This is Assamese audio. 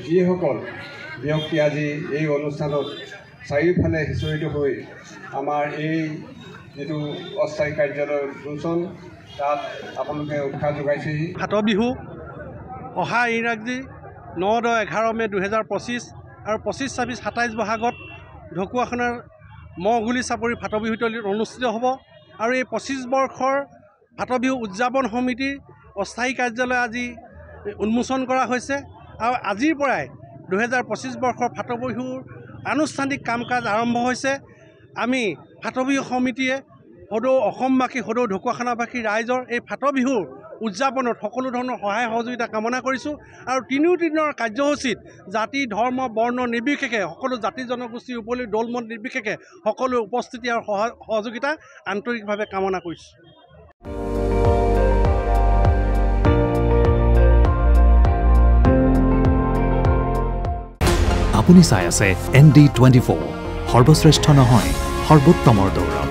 যিসকল ব্যক্তি আজি এই অনুষ্ঠানত চাৰিওফালে সিঁচৰিত হৈ আমাৰ এই যেটো অস্থায়ী কাৰ্যালয় গুঞ্চন তাত আপোনালোকে উৎসাহ যোগাইছেহি। ফাট বিহু অহা ইংৰাজী 9-11 মে 2025 আৰু 25-26 27 বহাগত ঢকুৱাখানাৰ মহগুলি চাপৰি ফাট বিহুতলীত অনুষ্ঠিত হ'ব আৰু এই 25 বৰ্ষৰ ফাট বিহু উদযাপন সমিতিৰ অস্থায়ী কাৰ্যালয় আজি উন্মোচন কৰা হৈছে আৰু আজিৰ পৰাই 2025 বৰ্ষৰ ফাট বিহুৰ আনুষ্ঠানিক কাম কাজ আৰম্ভ হৈছে। আমি ফাট বিহু সমিতিয়ে সদৌ অসমবাসী সদৌ ঢকুৱাখানাবাসী ৰাইজৰ এই ফাট বিহুৰ উদযাপনত সকলো ধৰণৰ সহায় সহযোগিতা কামনা কৰিছোঁ আৰু তিনিওদিনৰ কাৰ্যসূচীত জাতি ধৰ্ম বৰ্ণ নিৰ্বিশেষে সকলো জাতি জনগোষ্ঠীৰ উপৰি দলমত নিৰ্বিশেষে সকলো উপস্থিতি আৰু সহযোগিতা আন্তৰিকভাৱে কামনা কৰিছোঁ। আপুনি চাই আছে ND24 সৰ্বশ্ৰেষ্ঠ নহয় সৰ্বোত্তমৰ দৌৰ।